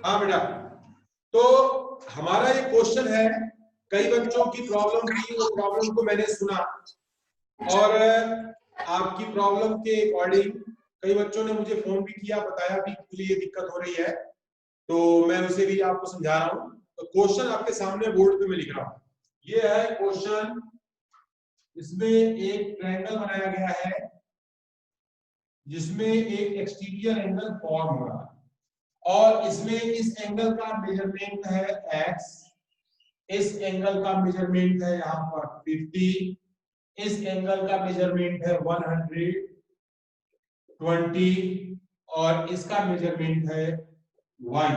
हाँ बेटा, तो हमारा ये क्वेश्चन है, कई बच्चों की प्रॉब्लम थी, वो प्रॉब्लम को मैंने सुना और आपकी प्रॉब्लम के अकॉर्डिंग कई बच्चों ने मुझे फोन भी किया, बताया भी मुझे ये दिक्कत हो रही है, तो मैं उसे भी आपको समझा रहा हूँ। तो क्वेश्चन आपके सामने बोर्ड पे मैं लिख रहा हूँ। ये है क्वेश्चन, इसमें एक ट्रायंगल बनाया गया है जिसमें एक एक्सटीरियर एंगल फॉर्म हो रहा है और इसमें इस एंगल का मेजरमेंट है x, इस एंगल का मेजरमेंट है यहाँ पर 50, इस एंगल का मेजरमेंट है 120 और इसका मेजरमेंट है y।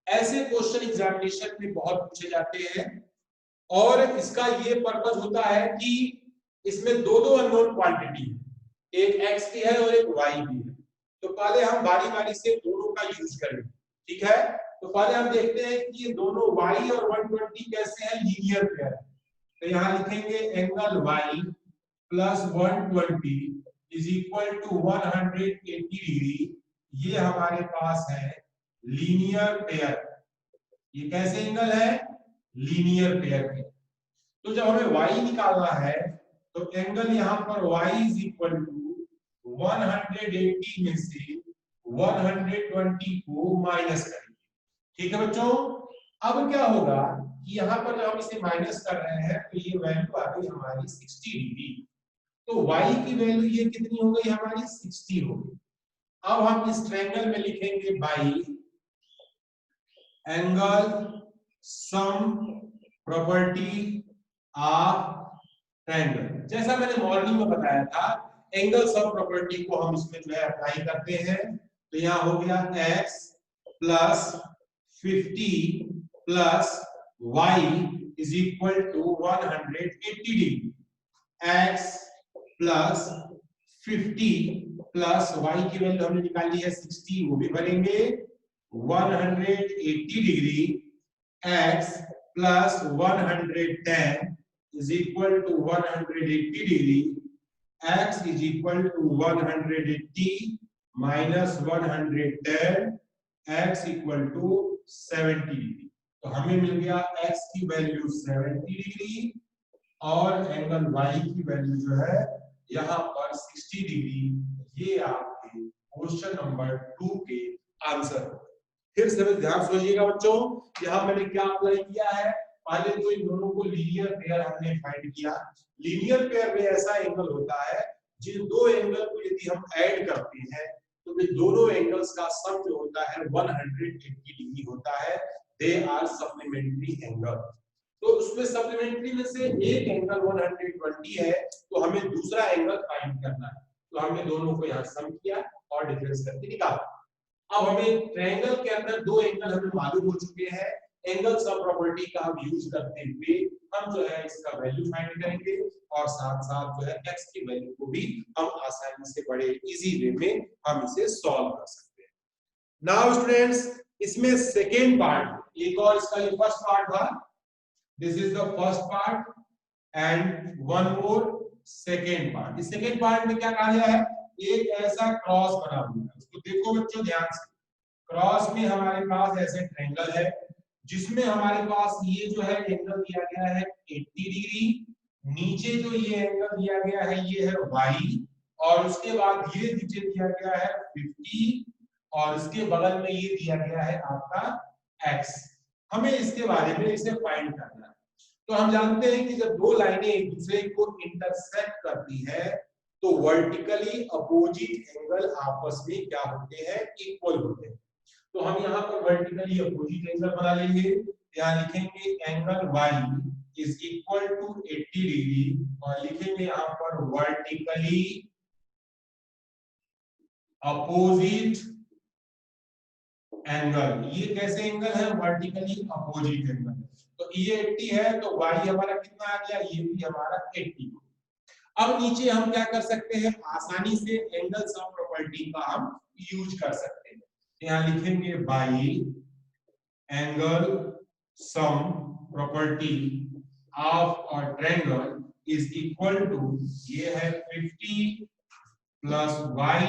ऐसे क्वेश्चन एग्जामिनेशन में बहुत पूछे जाते हैं और इसका ये पर्पस होता है कि इसमें दो दो अननोन क्वांटिटी है, एक x की है और एक y की है। तो पहले हम बारी बारी से दोनों का यूज करेंगे, ठीक है। तो पहले हम देखते हैं कि ये दोनों y और 120 कैसे हैं, लीनियर पेयर है। तो यहां लिखेंगे angle y plus 120 is equal to 180 degree. ये हमारे पास है लीनियर पेयर। ये कैसे एंगल है, लीनियर पेयर के। तो जब हमें y निकालना है तो एंगल यहां पर y इज इक्वल टू 180 में से 120 को माइनस करेंगे, ठीक है बच्चों। अब क्या होगा कि यहां पर जब हम इसे माइनस कर रहे हैं तो ये वैल्यू आ गई हमारी 60 डिग्री। तो y की वैल्यू ये कितनी हो गई हमारी, 60 हो गई। अब हम इस ट्रायंगल में लिखेंगे by angle sum property of triangle. जैसा मैंने मॉर्निंग में बताया था, एंगल सम प्रॉपर्टी को हम इसमें जो है अप्लाई करते हैं। तो यहां हो गया x plus 50 plus y is equal to 180 degree. x plus 50 plus y की वैल्यू हमने निकाली है 60, वो भी भरेंगे 180 degree. x plus 110 is equal to 180 degree. X is equal to 180 minus 110, x equal to 70 degree. तो हमें मिल गया x की वैल्यू 70 डिग्री और एंगल y की वैल्यू जो है यहाँ पर 60 डिग्री। ये आपके क्वेश्चन नंबर 2 के आंसर हो। फिर से ध्यान सोचिएगा बच्चों, यहाँ मैंने क्या अप्लाई किया है, पहले तो इन दोनों को लीनियर पेयर हमने फाइंड किया। लीनियर पेयर में ऐसा एंगल होता है जिन दो एंगल को यदि हम ऐड करते हैं तो वे दोनों एंगल्स का सम जो होता है 180 डिग्री होता है। They are supplementary angle. तो उसमें सप्लीमेंट्री में से एक एंगल 120 है तो हमें दूसरा एंगल फाइंड करना है। तो हमने दोनों को यहाँ सम किया और डिफरेंस करके निकाला। अब हमें ट्रायंगल के अंदर दो एंगल हमें मालूम हो चुके हैं। एंगल सम प्रॉपर्टी का हम यूज करते हुए हम जो है इसका वैल्यू फाइंड करेंगे और साथ साथ जो है x की वैल्यू को भी हम आसानी से बड़े इजी वे में हम इसे सॉल्व कर सकते हैं। नाउ स्टूडेंट्स, इसमें सेकेंड पार्ट, एक और इसका ये फर्स्ट पार्ट था, this is the first part and one more second part. इस सेकेंड पार्ट में क्या कहा गया है, एक ऐसा क्रॉस बना हुआ है, उसको देखो बच्चों ध्यान से। क्रॉस में हमारे पास ऐसे ट्रायंगल है जिसमें हमारे पास ये जो है एंगल दिया गया है 80 डिग्री, नीचे जो ये एंगल दिया गया है ये है y और उसके बाद ये नीचे दिया गया है 50 और इसके बगल में ये दिया गया है आपका x। हमें इसके बारे में इसे फाइंड करना है। तो हम जानते हैं कि जब दो लाइनें एक दूसरे को इंटरसेक्ट करती है तो वर्टिकली अपोजिट एंगल आपस में क्या होते हैं, इक्वल होते हैं। तो हम यहाँ पर वर्टिकली अपोजिट एंगल बना लेंगे। यहाँ लिखेंगे angle y is equal to 80 degree और लिखेंगे यहाँ पर वर्टिकली अपोजिट एंगल। ये कैसे एंगल है, वर्टिकली अपोजिट एंगल। तो ये 80 है तो y हमारा कितना आ गया, ये भी हमारा 80। अब नीचे हम क्या कर सकते हैं, आसानी से एंगल सम प्रॉपर्टी का हम यूज कर सकते हैं। यहाँ लिखेंगे by angle sum property of a triangle is equal to, ये है 50 plus y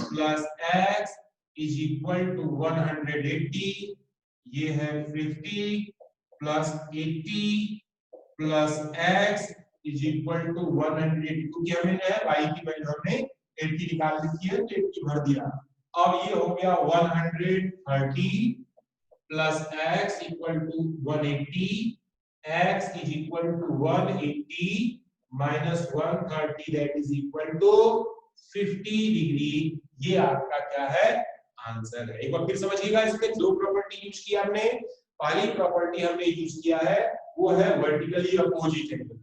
plus x is equal to 180, ये है 50 plus 80 plus x is equal to 180, क्योंकि हमें जो है y की वैल्यू हमने 80 निकाल ली है तो 80 भर दिया। अब ये हो गया 130 plus x equal to 180, x is equal to 180 minus 130 that is equal to 50 degree. ये आपका क्या है आंसर है। एक बार फिर समझिएगा, इसमें दो प्रॉपर्टी यूज किया हमने। पहली प्रॉपर्टी हमने यूज किया है वो है वर्टिकली अपोजिट एंगल,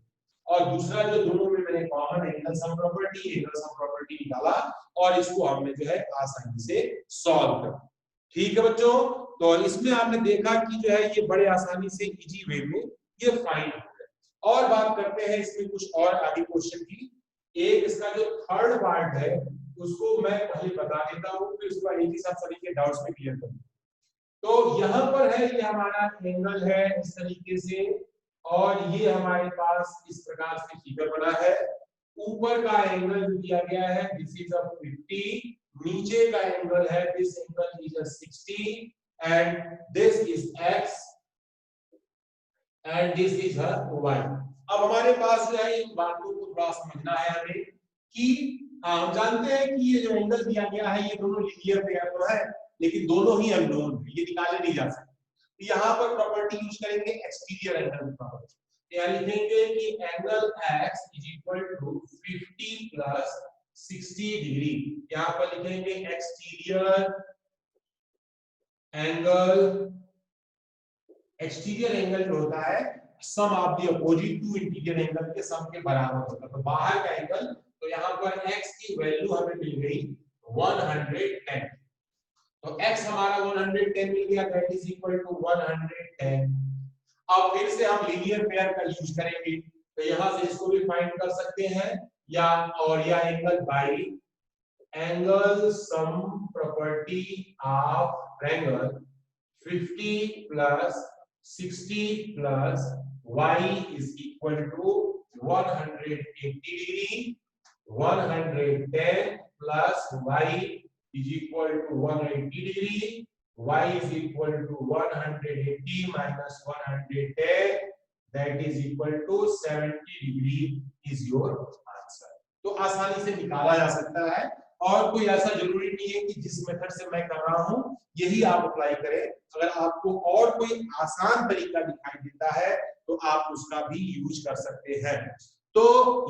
और दूसरा जो दोनों में मैंने कॉमन एंगल सम प्रॉपर्टी निकाला और इसको हमने जो है आसानी से सॉल्व कर। ठीक है बच्चों, तो इसमें आपने देखा कि जो है ये बड़े आसानी से इजी वे में ये फाइंड हो गया। और बात करते हैं इसमें कुछ और आगे क्वेश्चन की। एक इसका जो थर्ड पार्ट है उसको मैं पहले बता देता हूं, फिर उसका एक ही साथ सभी के डाउट्स में क्लियर करूंगा। तो यहाँ पर है ये हमारा एंगल है इस तरीके से, और ये हमारे पास इस प्रकार से फिगर बना है। ऊपर का एंगल जो दिया गया है दिस इज 50, नीचे का एंगल है this angle is 60 and this is x and this is y। अब हमारे पास जो है इन बातों को थोड़ा समझना है हमें कि हम जानते हैं कि ये जो एंगल दिया गया है ये दोनों लीनियर पेयर तो है, लेकिन दोनों ही अननोन है, ये निकाले नहीं जा सकते। तो यहाँ पर प्रॉपर्टी यूज करेंगे एक्सटीरियर एंगल प्रॉपर्टी। यहाँ लिखेंगे कि angle x is equal to 50 plus 60 degree. यहाँ पर लिखेंगे एक्सटीरियर एंगल जो होता है sum of the opposite to interior angle के सम के बराबर होता है। तो बाहर का एंगल, तो यहाँ पर x की वैल्यू हमें मिल गई 110। तो x हमारा 110 मिल गया, दैट इज इक्वल टू 110। अब फिर से हम लीनियर पेयर का यूज करेंगे, तो यहां से इसको भी फाइंड कर सकते हैं या angle by angle sum property of angle 50 plus 60 plus y is equal to 180 degree. 110 plus y is equal to 180 degree, y is equal to 180 minus 110 that is equal to 70 degree is your answer। तो आसानी से निकाला जा सकता है, और कोई ऐसा जरूरी नहीं है कि जिस मेथड से मैं कर रहा हूं यही आप अप्लाई करें। अगर आपको और कोई आसान तरीका दिखाई देता है तो आप उसका भी यूज कर सकते हैं। तो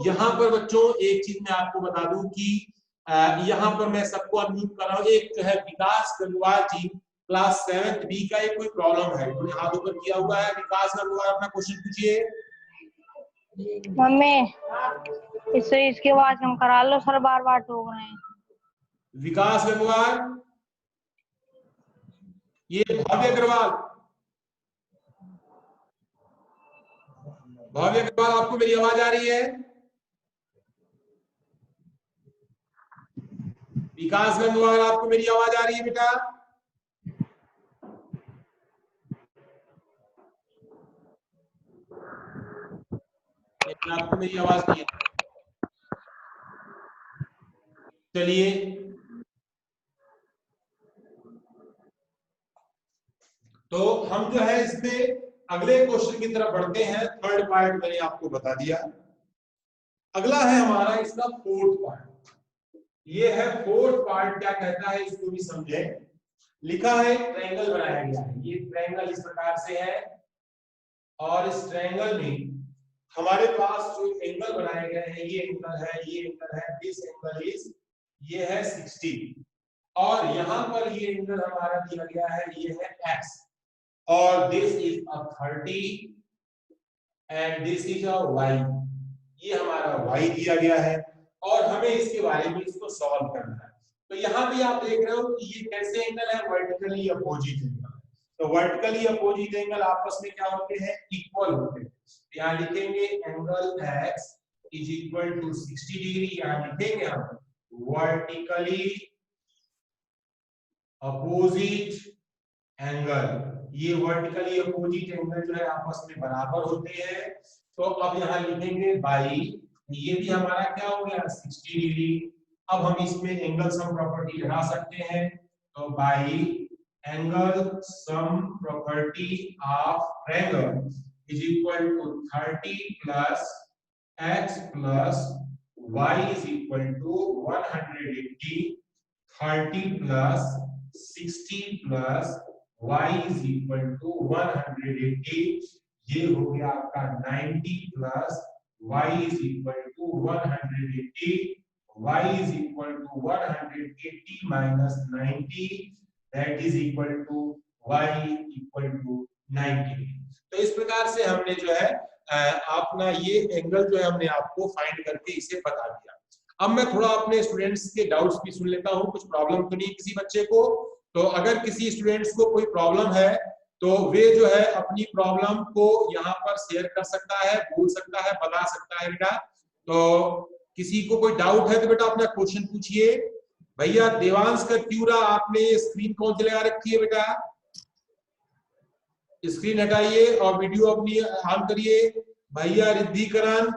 यहाँ पर बच्चों एक चीज मैं आपको बता दूं कि यहाँ पर मैं सबको अनम्यूट कर रहा हूँ। एक जो है विकास गंगवार जी क्लास 7th बी का एक कोई प्रॉब्लम है, तो हाथ ऊपर किया हुआ है। विकास गंगवार अपना क्वेश्चन पूछिए। मम्मी इसके बाद हम करा लो सर, बार बार टोक रहे हैं। विकास गंगवार, ये भव्य अग्रवाल, भव्य अग्रवाल आपको मेरी आवाज आ रही है? विकास गंगवार आपको मेरी आवाज आ रही है बेटा? आपको मेरी आवाज नहीं है। चलिए तो हम जो है इसमें अगले क्वेश्चन की तरफ बढ़ते हैं। थर्ड पार्ट मैंने आपको बता दिया, अगला है हमारा इसका फोर्थ पार्ट। ये है फोर्थ पार्ट, क्या कहता है इसको भी समझे। लिखा है ट्रायंगल बनाया गया है, ये ट्रायंगल इस प्रकार से है, और इस ट्रायंगल में हमारे पास जो एंगल बनाए गए हैं ये एंगल है, ये एंगल है, दिस एंगल इज ये है 60, और यहाँ पर ये एंगल हमारा दिया गया है ये है x, और this is 30 and this is y। ये हमारा y दिया गया है और हमें इसके बारे में इसको सॉल्व करना है। तो यहाँ भी आप देख रहे हो कि ये कैसे एंगल है, वर्टिकली अपोजिट एंगल। तो वर्टिकली अपोजिट एंगल आपस में क्या होते हैं, इक्वल होते हैं। यहाँ लिखेंगे angle x is equal to 60 degree, यहाँ लिखेंगे हम वर्टिकली अपोजिट एंगल। ये वर्टिकली अपोजिट एंगल जो है आपस में बराबर होते हैं। तो अब यहाँ लिखेंगे बाई, ये भी हमारा क्या हो गया 60 डिग्री। अब हम इसमें एंगल सम प्रॉपर्टी लगा सकते हैं, तो by angle sum property of triangle is equal to 30 plus x plus y is equal to 180, 30 plus 60 plus y is equal to 180, ये हो गया आपका 90 plus y is equal to 180, y is equal to 180 minus 90, that is equal to y equal to 90। तो इस प्रकार से हमने जो है अपना ये एंगल जो है हमने आपको फाइंड करके इसे बता दिया। अब मैं थोड़ा अपने स्टूडेंट्स के डाउट्स भी सुन लेता हूँ, कुछ प्रॉब्लम तो नहीं किसी बच्चे को। तो अगर किसी स्टूडेंट्स को कोई प्रॉब्लम है तो वे जो है अपनी प्रॉब्लम को यहाँ पर शेयर कर सकता है, बोल सकता है, बता सकता है बेटा। तो किसी को कोई डाउट है तो बेटा अपना क्वेश्चन पूछिए। भैया देवांश का क्यूरा आपने स्क्रीन कौन सी लगा रखी है बेटा? स्क्रीन हटाइए और वीडियो अपनी ऑन करिए। भैया रिद्धिकरण,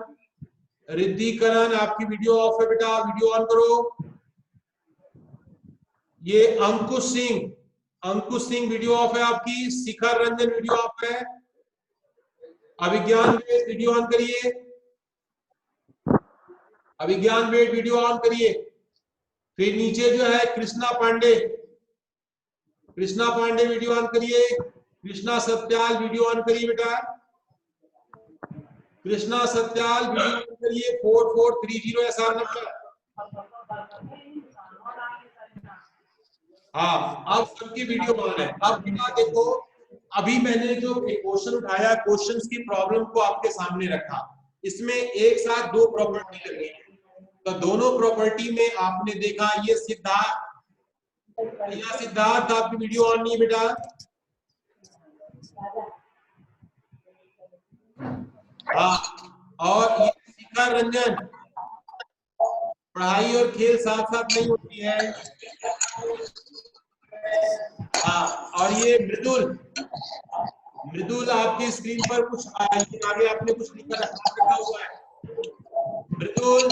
रिद्धिकरण आपकी वीडियो ऑफ है बेटा, वीडियो ऑन करो। ये अंकुश सिंह, अंकुश सिंह वीडियो ऑफ है आपकी। शिखर रंजन वीडियो ऑफ है। अभिज्ञान वेद वीडियो ऑन करिए, अभिज्ञान वेद वीडियो ऑन करिए। फिर नीचे जो है कृष्णा पांडे, कृष्णा पांडे वीडियो ऑन करिए। कृष्णा सत्याल वीडियो ऑन करिए बेटा, कृष्णा सत्याल वीडियो ऑन करिए। 4430 SR नंबर। हाँ, अब सबकी वीडियो ऑन है। अब बिना देखो, अभी मैंने जो क्वेश्चन उठाया, क्वेश्चंस की प्रॉब्लम को आपके सामने रखा, इसमें एक साथ दो प्रॉपर्टी लगी। तो दोनों प्रॉपर्टी में आपने देखा ये सिद्धार्थ, या सिद्धार्थ आपकी वीडियो ऑन नहीं बेटा। हाँ, और ये शिखर रंजन, पढ़ाई और खेल साथ साथ नहीं होती है। हाँ, और ये मृदुल, मृदुल आपकी स्क्रीन पर कुछ आगे आपने कुछ लिखा रखा हुआ है मृदुल।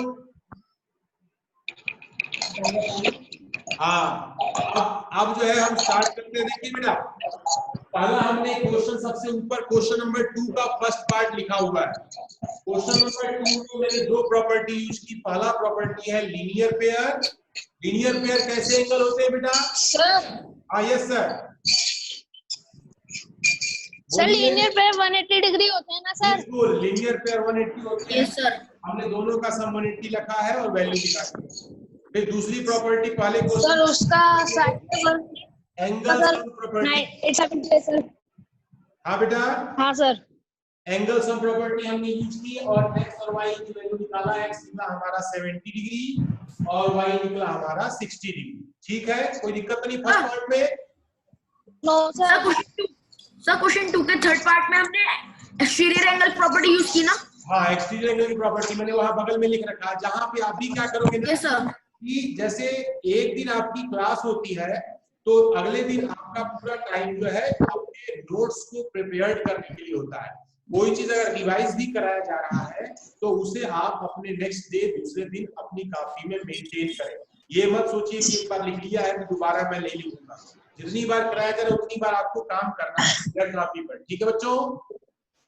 हाँ, अब जो है हम स्टार्ट करते हैं। देखिए बेटा, पहला हमने क्वेश्चन सबसे ऊपर क्वेश्चन नंबर 2 का फर्स्ट पार्ट लिखा हुआ है। क्वेश्चन नंबर 2 में मैंने दो प्रॉपर्टी यूज की। पहला प्रॉपर्टी है लीनियर पेयर। लीनियर पेयर कैसे एंगल होते हैं बेटा? सर, हाँ yes sir. Sir linear pair 180 degree होते हैं ना सर? बिल्कुल, लीनियर पेयर 180 होते हैं। Yes sir. हमने दोनों का सम 180 लिखा है और वैल्यू लिखा है। फिर दूसरी प्रॉपर्टी पहले क्वेश्चन सर उसका एंगल सम प्रॉपर्टी। सर। हाँ बेटा, हाँ सर। एंगल सम प्रॉपर्टी हमने यूज की और x और y की वैल्यू निकाला। x निकला हमारा 70 डिग्री और y निकला हमारा 60 डिग्री। ठीक है, कोई दिक्कत नहीं फर्स्ट पार्ट में? No sir. सर क्वेश्चन 2 के थर्ड पार्ट में हमने एक्सटीरियर एंगल प्रॉपर्टी यूज की ना? हाँ, एक्सटीरियर एंगल की प्रॉपर्टी मैंने वहां बगल में लिख रखा है। जहां पे आप भी क्या करोगे ना, यस सर, कि जैसे एक दिन आपकी क्लास होती है तो अगले दिन आपका पूरा टाइम जो है अपने नोट्स को प्रिपेयर करने के लिए होता है। कोई चीज अगर रिवाइज भी कराया जा रहा है तो उसे आप अपने नेक्स्ट डे दूसरे दिन अपनी कॉपी में मेंटेन करें। ये मत सोचिए कि एक बार लिख लिया है तो दोबारा मैं नहीं लिखूंगा। जितनी बार कराया जा रहा है उतनी बार आपको काम करना है कॉपी पर। ठीक है बच्चों?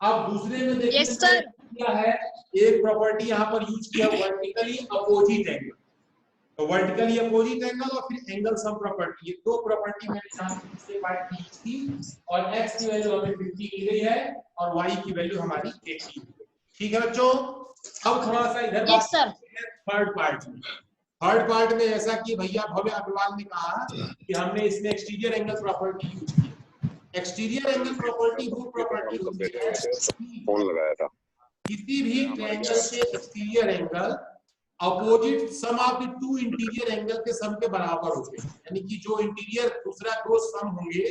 अब दूसरे में देखिए क्या है, एक प्रॉपर्टी यहाँ पर यूज किया वर्टिकली अपोजिट एंगल। तो वर्टिकली अपोजिट एंगल और फिर एंगल सम प्रॉपर्टी, ये दो प्रॉपर्टी मैंने यहाँ पिछले पार्ट में यूज की। और x की वैल्यू हमें 50 दी गई है और y की वैल्यू हमारी 80। ठीक है बच्चों? अब थोड़ा सा इधर बात थर्ड पार्ट में। थर्ड पार्ट में ऐसा कि भैया भव्य अग्रवाल ने कहा कि हमने इसमें एक्सटीरियर एंगल प्रॉपर्टी यूज की। एक्सटीरियर एंगल प्रॉपर्टी वो प्रॉपर्टी होती है, फोन लगाया था, किसी भी ट्रायंगल के exterior angle opposite sum of the two interior angle के सम के बराबर होते हैं। यानी कि जो इंटीरियर दूसरा दो सम होंगे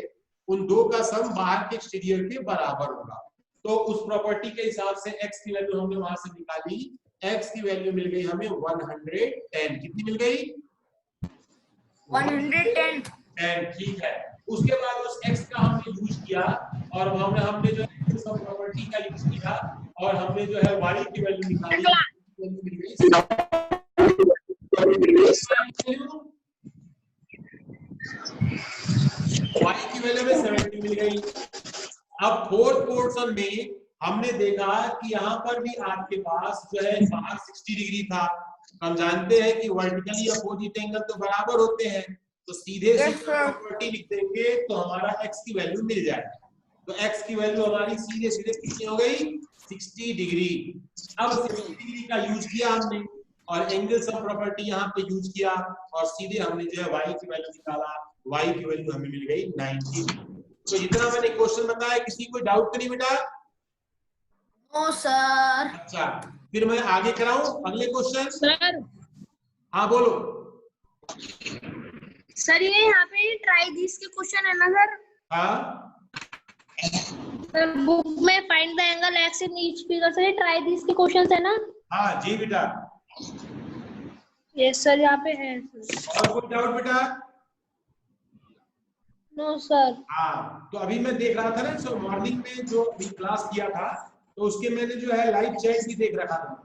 उन दो का सम बाहर के एक्सटीरियर के बराबर होगा। तो उस प्रॉपर्टी के हिसाब से x की वैल्यू हमने वहां से निकाली। x की वैल्यू मिल गई हमें 110। कितनी मिल गई? 110। ठीक है। उसके बाद उस x का हमने यूज किया और हमने जो है सब प्रॉपर्टी का यूज किया और हमने जो है y की वैल्यू निकाली। y की वैल्यू में 70 मिल गई। अब फोर्थ पोर्शन में हमने देखा कि यहाँ पर भी आपके पास जो है बाहर 60 डिग्री था। हम जानते हैं कि वर्टिकली अपोजिट एंगल तो बराबर होते हैं, तो सीधे सीधे प्रॉपर्टी लिख देंगे तो हमारा x की वैल्यू मिल जाएगी। तो x की वैल्यू हमारी सीधे सीधे कितनी हो गई, 60 डिग्री। अब 60 डिग्री का यूज किया हमने और एंगल सम प्रॉपर्टी यहाँ पे यूज किया और सीधे हमने जो है y की वैल्यू निकाला, y की वैल्यू हमें मिल गई 90। तो इतना मैंने क्वेश्चन बताया, किसी कोई डाउट तो नहीं बेटा? No sir. अच्छा, फिर मैं आगे कराऊं अगले क्वेश्चन? सर हाँ बोलो। सर ये यहाँ पे ट्राई दिस के क्वेश्चन है ना सर? हाँ सर बुक में find the angle x in each figure, sir ये ट्राई दिस के क्वेश्चंस है ना? हाँ जी बेटा। यस सर यहाँ पे है सर। और कोई डाउट बेटा? No sir. हाँ, तो अभी मैं देख रहा था ना, सो मॉर्निंग में जो अभी क्लास किया था तो उसके मैंने जो है लाइव चैट भी देख रखा था।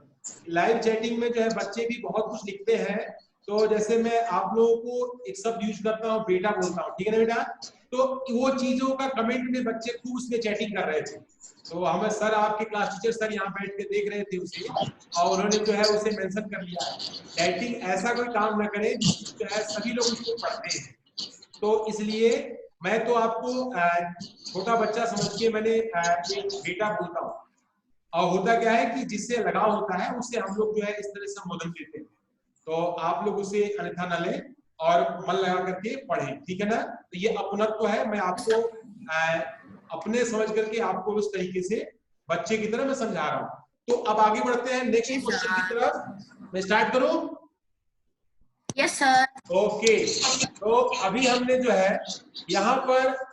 लाइव चैटिंग में जो है बच्चे भी बहुत कुछ लिखते हैं। तो जैसे मैं आप लोगों को एक शब्द यूज करता हूँ, बेटा बोलता हूँ, ठीक है ना बेटा? तो वो चीजों का कमेंट में बच्चे खूब उसमें चैटिंग कर रहे थे। तो हमें सर, आपके क्लास टीचर सर यहाँ बैठ के देख रहे थे उसे, और उन्होंने जो है उसे मेंशन कर लिया है। चैटिंग ऐसा कोई काम ना करें जिसमें जो है सभी लोग उसको पढ़ते हैं। तो इसलिए मैं तो आपको छोटा बच्चा समझ के मैंने एक बेटा बोलता हूँ। और होता क्या है कि जिससे लगाव होता है उससे हम लोग जो है इस तरह से संबोधन देते हैं। तो आप लोग उसे अन्यथा न लें और मन लगा करके पढ़ें, ठीक है ना? तो ये अपनत्व है, मैं आपको अपने समझ करके आपको उस तरीके से बच्चे की तरह मैं समझा रहा हूँ। तो अब आगे बढ़ते हैं नेक्स्ट क्वेश्चन की तरफ। मैं स्टार्ट करूं? Yes sir. ओके, तो अभी हमने जो है यहाँ पर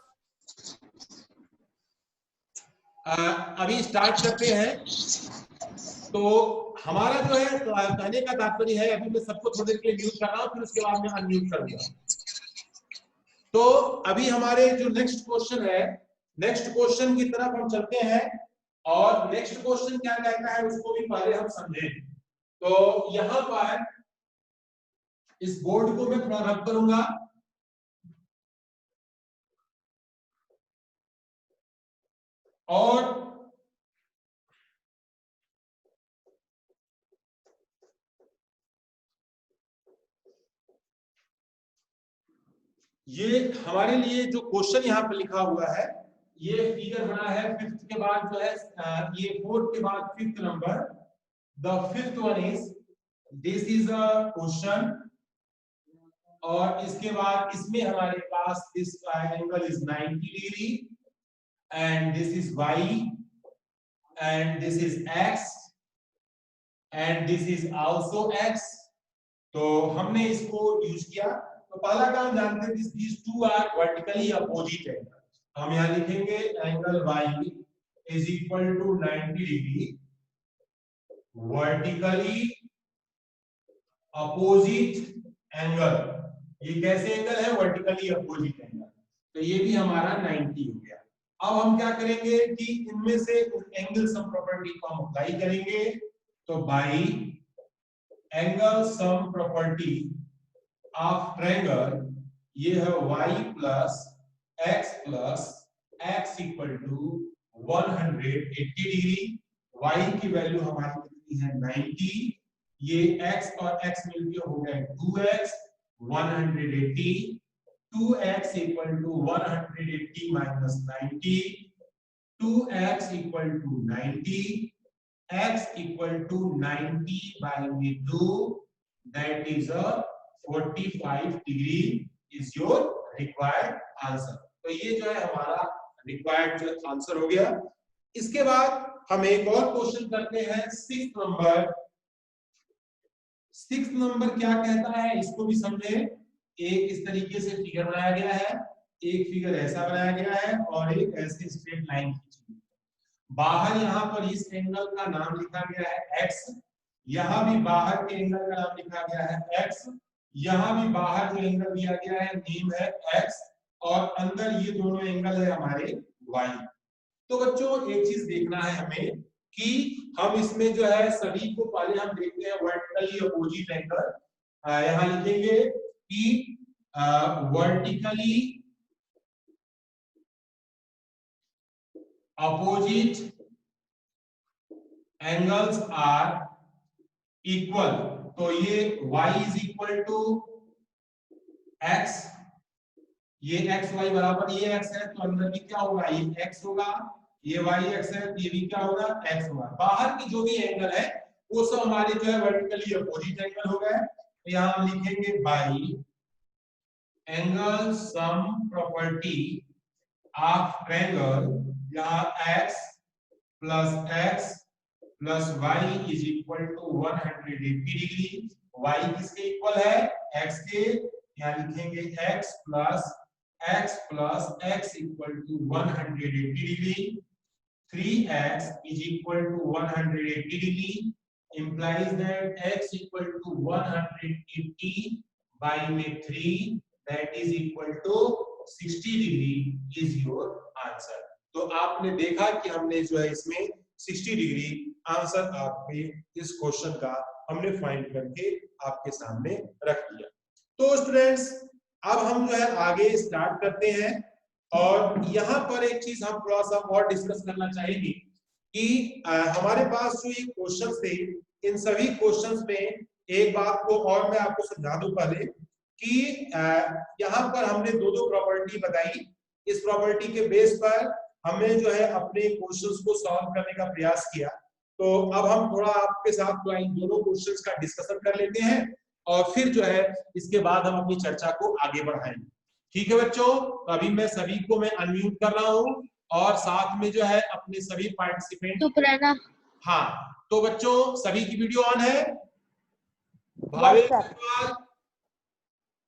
अभी स्टार्ट करते हैं। तो हमारा जो है कहने का तात्पर्य है, अभी मैं सबको थोड़ी देर के लिए म्यूट कर रहा हूँ, फिर उसके बाद मैं अनम्यूट कर दूंगा। तो अभी हमारे जो नेक्स्ट क्वेश्चन है, नेक्स्ट क्वेश्चन की तरफ हम चलते हैं। और नेक्स्ट क्वेश्चन क्या कहता है उसको भी पहले हम समझें। तो यहाँ पर इस बोर्ड को मैं थोड़ा रब करूंगा। और ये हमारे लिए जो क्वेश्चन यहाँ पर लिखा हुआ है, ये फिगर बना है फिफ्थ के बाद जो है, ये फोर्थ के बाद fifth number. The fifth one is, this is a question, और इसके बाद इसमें हमारे पास this angle is 90 degree and this is y and this is x and this is also x। तो हमने इसको यूज किया। तो पहला काम जानते हैं, these two are vertically opposite angle. हम यहाँ लिखेंगे angle y is equal to 90 degree vertically opposite angle. ये कैसे एंगल है? Vertically opposite angle. तो ये भी हमारा 90 हो गया। अब हम क्या करेंगे कि इनमें से एंगल सम प्रॉपर्टी को हम अप्लाई करेंगे। तो by angle sum property of triangle, ये है y plus x equal to 180 degree. y की वैल्यू हमारी कितनी है? 90। ये x और x मिलके हो गए 2x 180। 2x equal to 180 minus 90, 2x equal to 90, x equal to 90 by 2, that is a 45 degree is your required answer. तो ये जो है हमारा रिक्वायर्ड जो आंसर हो गया। इसके बाद हम एक और क्वेश्चन करते हैं, सिक्स्थ नंबर। सिक्स्थ नंबर क्या कहता है इसको भी समझे। एक इस तरीके से फिगर बनाया गया है, एक फिगर ऐसा बनाया गया है और एक ऐसे स्ट्रेट लाइन खींची। बाहर यहाँ पर इस एंगल का नाम लिखा गया है x, यहाँ भी बाहर के एंगल का नाम लिखा गया है x, यहाँ भी बाहर जो एंगल दिया गया है नेम है x, और अंदर ये दोनों एंगल है हमारे y। तो बच्चों एक चीज देखना है हमें कि हम इसमें जो है सभी को पहले हम देखते हैं वर्टिकली अपोजिट एंगल। यहाँ लिखेंगे कि vertically opposite angles are equal, तो ये y is equal to x, ये x y बराबर ये x है, तो अंदर भी क्या होगा, ये x होगा, ये y x है, ये भी क्या होगा, x होगा। बाहर की जो भी एंगल है वो सब हमारे जो है वर्टिकली अपोजिट एंगल हो गए। तो यहाँ हम लिखेंगे by angle sum property of triangle, यहाँ x plus y is equal to 180 degree. y किसके इक्वल है, x के, यहाँ लिखेंगे x plus x equal to 180 degree. 3x is equal to 180 degree implies that x equal to 180 by 3, that is equal to 60 degree is your answer। तो आपने देखा कि हमने जो है इसमें 60 डिग्री आंसर आपके इस क्वेश्चन का हमने फाइंड करके आपके सामने रख दिया। तो स्टूडेंट्स अब हम जो है आगे स्टार्ट करते हैं, और यहाँ पर एक चीज हम थोड़ा सा और डिस्कस करना चाहेंगे कि हमारे पास जो ये क्वेश्चंस थे, इन सभी क्वेश्चंस में एक बात को और मैं आपको समझा दूं पहले कि यहाँ पर हमने दो प्रॉपर्टी बताई। इस प्रॉपर्टी के बेस पर हमने जो है अपने क्वेश्चंस को सॉल्व करने का प्रयास किया। तो अब हम थोड़ा आपके साथ इन दोनों क्वेश्चंस का डिस्कशन कर लेते हैं, और फिर जो है इसके बाद हम अपनी चर्चा को आगे बढ़ाएंगे। ठीक है बच्चों, तो अभी मैं सभी को मैं अनम्यूट कर रहा हूँ, और साथ में जो है अपने सभी पार्टिसिपेंट चुप रहना। हाँ, तो बच्चों सभी की वीडियो ऑन है? Bhavesh,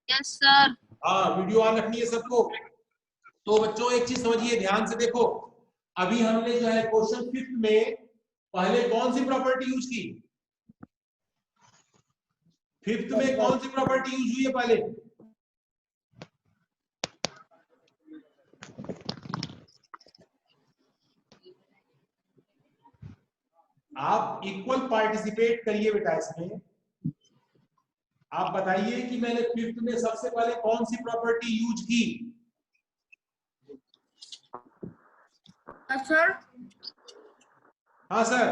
yes sir. हाँ वीडियो ऑन रखनी है सबको। तो बच्चों एक चीज समझिए, ध्यान से देखो, अभी हमने जो है क्वेश्चन 5 में पहले कौन सी प्रॉपर्टी यूज की, 5th में कौन सी प्रॉपर्टी यूज हुई है पहले? आप इक्वल पार्टिसिपेट करिए बेटा इसमें। आप बताइए कि मैंने 5th में सबसे पहले कौन सी प्रॉपर्टी यूज की? सर हाँ sir,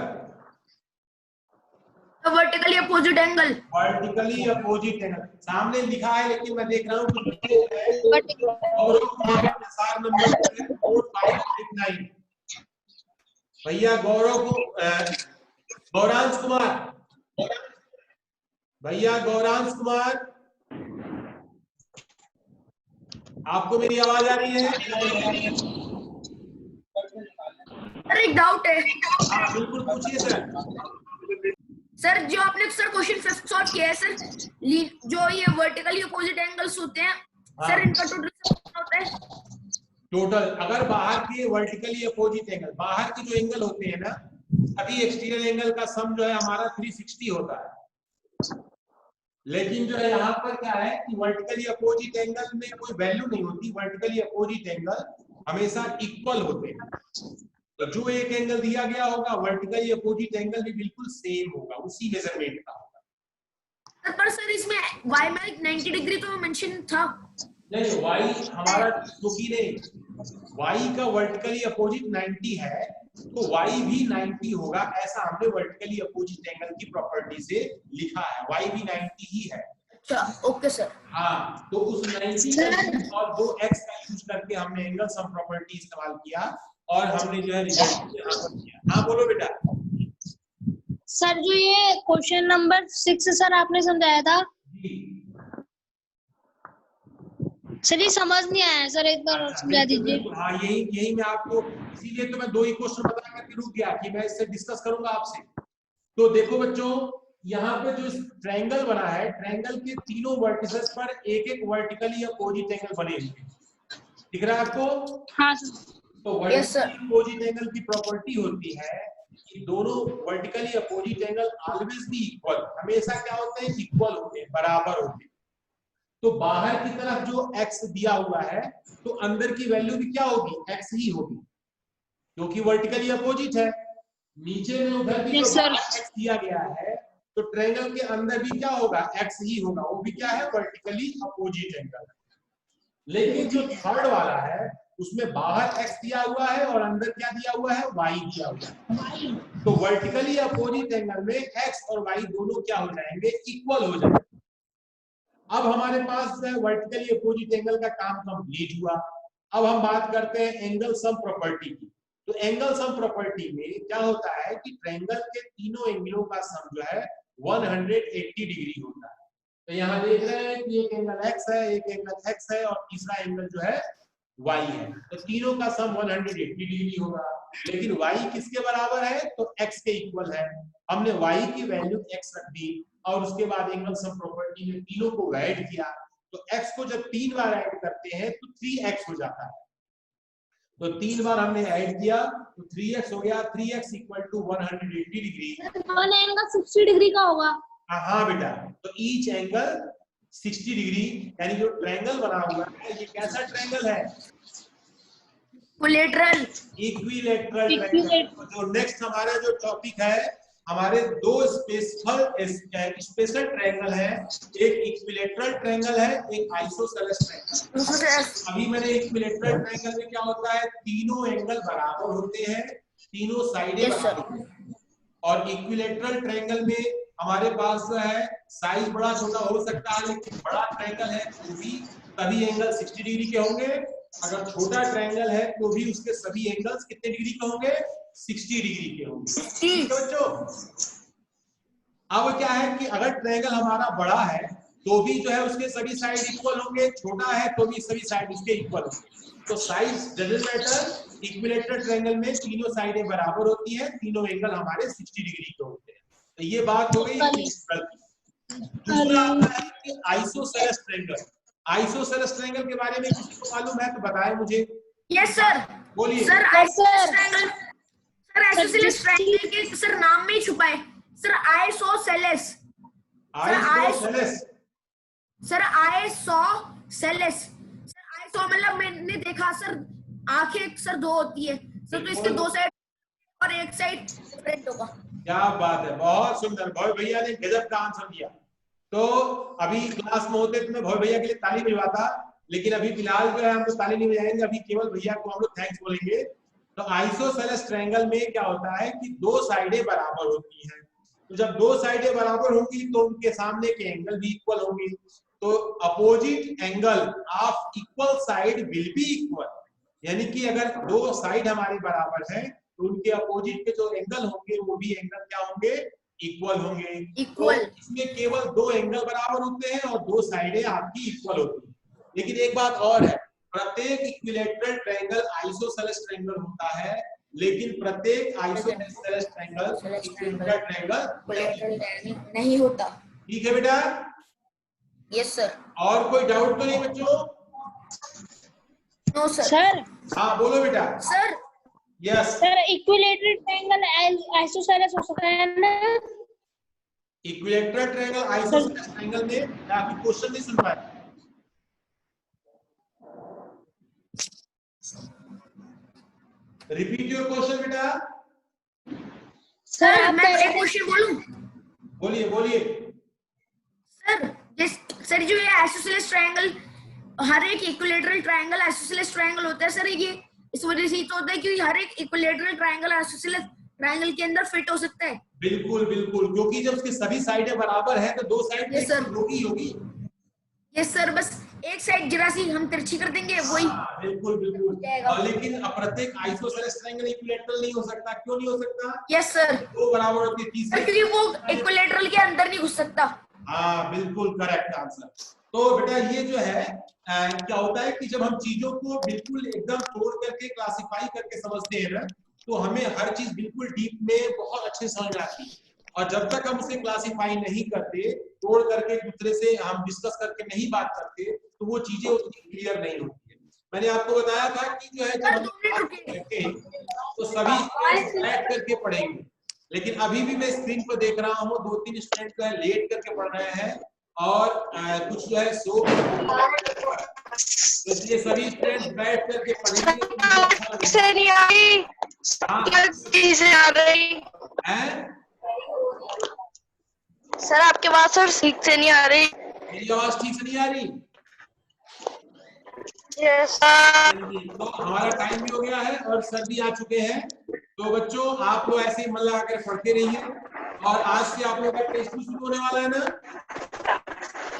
vertically opposite angle. Vertically opposite angle सामने लिखा है, लेकिन मैं देख रहा हूँ कि और नंबर 4589 भैया, गौरव को गौरांश कुमार, भैया गौरांश कुमार, आपको मेरी आवाज आ रही है? सर एक डाउट है। हाँ बिल्कुल पूछिए सर। सर जो आपने सर क्वेश्चन 5 सॉल्व किया है सर, जो ये वर्टिकली अपोजिट एंगल्स होते हैं सर, इनका टोटल कितना होता है? टोटल अगर बाहर के वर्टिकली अपोजिट एंगल, बाहर के जो एंगल होते हैं ना, अभी एक्सटीरियर एंगल का सम जो है हमारा 360 होता है। लेकिन जो है यहाँ पर क्या है कि वर्टिकली अपोजिट एंगल में कोई वैल्यू नहीं होती, वर्टिकली अपोजिट एंगल हमेशा इक्वल होते हैं। तो जो एक एंगल दिया गया होगा, वर्टिकली अपोजिट एंगल भी बिल्कुल सेम होगा, उसी मेजरमेंट का होगा। पर सर इसमें y में 90 डिग्री तो मेंशन था। नहीं, y हमारा क्योंकि नहीं, y का वर्टिकली अपोजिट 90 है, तो y भी 90 होगा, ऐसा हमने वर्टिकली अपोजिट एंगल की प्रॉपर्टी से लिखा है। y भी 90 ही है। अच्छा ओके सर। हाँ, तो उस 90 और 2x का यूज करके हमने एंगल सम प्रॉपर्टी इस्तेमाल किया, और हमने जो है रिजल्ट यहाँ पर किया। हाँ बोलो बेटा। सर जो ये क्वेश्चन नंबर 6 सर आपने समझाया था सर, ये समझ नहीं आया सर, एक बार और समझा दीजिए। हाँ यही मैं आपको, इसीलिए तो मैं 2 ही क्वेश्चन बता करके रुक गया कि मैं इससे डिस्कस करूंगा आपसे। तो देखो बच्चों, यहाँ पे जो ट्रायंगल बना है, ट्रायंगल के तीनों वर्टिसेस पर एक एक वर्टिकली अपोजिट एंगल बने हुए, दिख रहा है आपको? हाँ सर। तो वर्टिकली अपोजिट एंगल की प्रॉपर्टी होती है कि दोनों vertically opposite angle always be equal, हमेशा क्या होते हैं, इक्वल होते हैं, बराबर होते हैं। तो बाहर की तरफ जो x दिया हुआ है, तो अंदर की वैल्यू भी क्या होगी, x ही होगी, क्योंकि वर्टिकली अपोजिट है। नीचे में उधर भी जो x दिया गया है, तो ट्रायंगल के अंदर भी क्या होगा, x ही होगा, वो भी क्या है, वर्टिकली अपोजिट एंगल। लेकिन जो थर्ड वाला है उसमें बाहर x दिया हुआ है और अंदर क्या दिया हुआ है, y दिया हुआ है। तो वर्टिकली अपोजिट एंगल में x और y दोनों क्या हो जाएंगे, इक्वल हो जाएंगे। अब हमारे पास वर्टिकली अपोजिट एंगल का काम कंप्लीट हुआ। अब हम बात करते हैं एंगल सम प्रॉपर्टी की। तो एंगल सम प्रॉपर्टी में क्या होता है कि ट्रायंगल के तीनों एंगलों का सम जो है 180 डिग्री होता है। तो यहाँ देख रहे हैं कि एक एंगल x है, एक एंगल x है और तीसरा एंगल जो है y है। तो तीनों का सम 180 डिग्री होगा। लेकिन y किसके बराबर है, तो x के इक्वल है। हमने y की वैल्यू x रख दी और उसके बाद एंगल सम प्रॉपर्टी में तीनों को ऐड किया। तो x को जब 3 बार ऐड करते हैं तो 3x हो जाता है। तो 3 बार हमने ऐड किया तो 3x हो गया। 3x equal to 180 degree. One angle 60 degree का होगा। हाँ बेटा, तो ईच एंगल 60 डिग्री, यानी जो ट्रायंगल बना हुआ है ये कैसा ट्रायंगल है, इक्विलेटरल। Equilateral triangle. जो नेक्स्ट हमारा जो टॉपिक है, हमारे दो स्पेशल ट्रायंगल है, एक इक्विलेटरल ट्रायंगल है, एक आइसोसेलेस ट्रायंगल। अभी मैंने इक्विलेटरल ट्रायंगल में क्या होता है, तीनों एंगल बराबर होते हैं, तीनों साइडें बराबर होती हैं। और इक्विलेटरल ट्रायंगल में हमारे पास जो है साइज बड़ा छोटा हो सकता है, लेकिन बड़ा ट्रायंगल है तो भी सभी एंगल 60 डिग्री के होंगे। अगर छोटा ट्रायंगल है तो भी उसके सभी एंगल्स कितने डिग्री के होंगे, 60 डिग्री के होंगे। ठीक है बच्चों। अब क्या है कि अगर ट्रायंगल हमारा बड़ा है तो भी जो है उसके सभी साइड इक्वल होंगे, छोटा है तो भी सभी साइड उसके इक्वल होंगे। तो size doesn't matter. Equilateral triangle में तीनों साइडें बराबर होती हैं, तीनों एंगल हमारे 60 डिग्री के होते हैं। तो ये बात हो गई इक्विलेटरल की। दूसरा आता है कि आइसोसेलेस ट्रायंगल। आइसोसेलेस ट्रायंगल के बारे में किसी को मालूम है तो बताएं मुझे। Yes sir. बोलिए sir isosceles triangle, sir isosceles triangle के सर नाम में ही छुपा है sir, isosceles. Isosceles sir isosceles. Sir iso मतलब मैंने देखा सर आंखें सर दो होती है सर, तो इसके दो साइड और एक साइड डिफरेंट होगा। क्या बात है, बहुत सुंदर। भोई भैया ने गजब का आंसर दिया। तो अभी क्लास में होते तो मैं भोई भैया के लिए ताली बजवाता, लेकिन अभी फिलहाल जो है हम तो ताली नहीं बजाएंगे, अभी केवल भैया को हम लोग थैंक्स बोलेंगे। तो आइसोसेलेस ट्रायंगल में क्या होता है कि दो साइडें बराबर होती हैं। तो जब दो साइडें बराबर होंगी तो उनके सामने के एंगल भी इक्वल होंगे। तो opposite angle of equal side will be equal, यानी कि अगर दो साइड हमारे बराबर है तो उनके अपोजिट के जो एंगल होंगे वो भी एंगल क्या होंगे, इक्वल होंगे। इक्वल। तो इसमें केवल दो एंगल बराबर होते हैं और दो साइडें आपकी इक्वल होती हैं। लेकिन एक बात और है, प्रत्येक इक्विलेटरल ट्रायंगल आइसोसेलेस ट्रायंगल होता है, लेकिन प्रत्येक आइसोसेलेस ट्रायंगल इक्विलेटरल ट्रायंगल नहीं होता। ठीक है बेटा। Yes sir. और कोई डाउट तो नहीं बच्चों? No sir. सर हाँ बोलो बेटा। Sir yes sir equilateral triangle isosceles हो सकता है ना? इक्विलेटरल ट्रायंगल आइसोसेलेस ट्रायंगल में मैं आपकी क्वेश्चन नहीं सुन पाया। रिपीट योर क्वेश्चन बेटा। सर मैं एक क्वेश्चन बोलूं? बोलिए बोलिए। सर जो ये आइसोसेलेस ट्रायंगल, हर एक इक्विलेटरल ट्रायंगल आइसोसेलेस ट्रायंगल होता है सर, ये इस वजह से तो होता है कि हर एक इक्विलेटरल ट्रायंगल आइसोसेलेस ट्रायंगल के अंदर फिट हो सकता है। बिल्कुल बिल्कुल, क्योंकि जब उसकी सभी साइडें बराबर है तो दो साइड Yes, sir. होगी। यस सर, बस एक साइड जरा सी हम तिरछी कर देंगे वही। बिल्कुल बिल्कुल। और लेकिन प्रत्येक आइसोसेलेस ट्रायंगल इक्विलेटरल नहीं हो सकता। क्यों नहीं हो सकता? Yes sir. दो बराबर होती है, तीसरी क्योंकि वो इक्विलेटरल के अंदर नहीं घुस सकता। हाँ बिल्कुल करेक्ट आंसर। तो बेटा ये जो है क्या होता है कि जब हम चीजों को बिल्कुल एकदम तोड़ करके क्लासिफाई करके समझते हैं ना, तो हमें हर चीज बिल्कुल डीप में बहुत अच्छे से समझ आती है। और जब तक हम उसे क्लासिफाई नहीं करते, तोड़ करके एक दूसरे से हम डिस्कस करके नहीं बात करते, तो वो चीजें उतनी क्लियर नहीं होती है। मैंने आपको बताया था कि जो है जब हम पढ़ते तो सभी बैठ करके पढ़ेंगे, लेकिन अभी भी मैं स्क्रीन पर देख रहा हूँ 2-3 स्टूडेंट जो है लेट करके पढ़ रहे हैं और कुछ जो है सो, इसलिए सभी स्टूडेंट बैठ करके पढ़ेंगे। से नहीं आ रही, जल्दी से आ रही हैं? सर आपके बात सर ठीक से नहीं आ रही। मेरी आवाज ठीक से नहीं आ रही? यस चलिए, तो हमारा टाइम भी हो गया है और सर भी आ चुके हैं। तो बच्चों आप लोग ऐसे ही मन लगा कर पढ़ते रहिए और आज से आप लोगों का टेस्ट भी शुरू होने वाला है ना।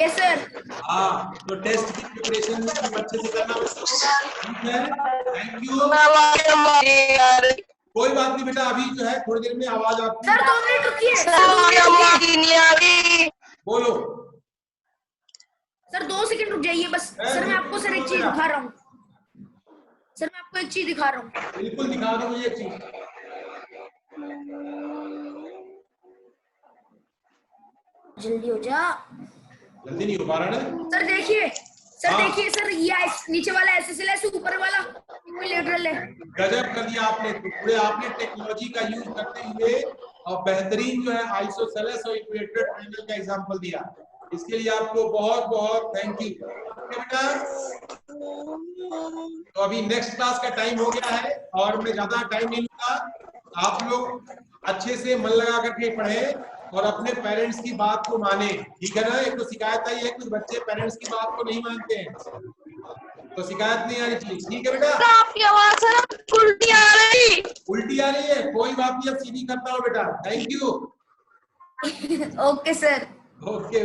Yes sir. हाँ, तो टेस्ट की प्रिपरेशन भी खूब अच्छे से करना बच्चों। ठीक है, थैंक यू। कोई बात नहीं बेटा, अभी जो है थोड़ी देर में आवाज आपकी। सर 2 मिनट रुकिए, सर 2 मिनट रुकिए। बोलो। सर 2 सेकंड रुक जाइए बस। सर मैं आपको सर एक चीज दिखा रहा हूँ। सर मैं आपको एक चीज दिखा रहा हूँ। बिल्कुल दिखा दो मुझे एक चीज। जल्दी हो जा। जल्दी नहीं हो पा रहा ना। सर देखिए, सर हाँ। देखिए सर, ये नीचे वाला एसएसएल है, ऊपर वाला इक्विलेटरल है। गजब कर दिया आपने, तो पूरे आपने टेक्नोलॉजी का यूज करते हुए और बेहतरीन जो है आइसोसेलेस और इक्विलेटरल ट्रायंगल का एग्जांपल दिया। इसके लिए आपको बहुत बहुत थैंक यू बेटा। तो अभी नेक्स्ट क्लास का टाइम हो गया है और मैं ज्यादा टाइम नहीं लूंगा। आप लोग अच्छे से मन लगा करके पढ़े और अपने पेरेंट्स की बात को माने, ठीक है ना। एक तो शिकायत आई है कुछ बच्चे पेरेंट्स की बात को नहीं मानते हैं, तो शिकायत नहीं आनी चाहिए, ठीक है बेटा। आपकी आवाज है ना उल्टी आ रही। उल्टी आ रही है, कोई बात नहीं, अब सीधी करता हूँ बेटा। Thank you. Okay sir. Okay.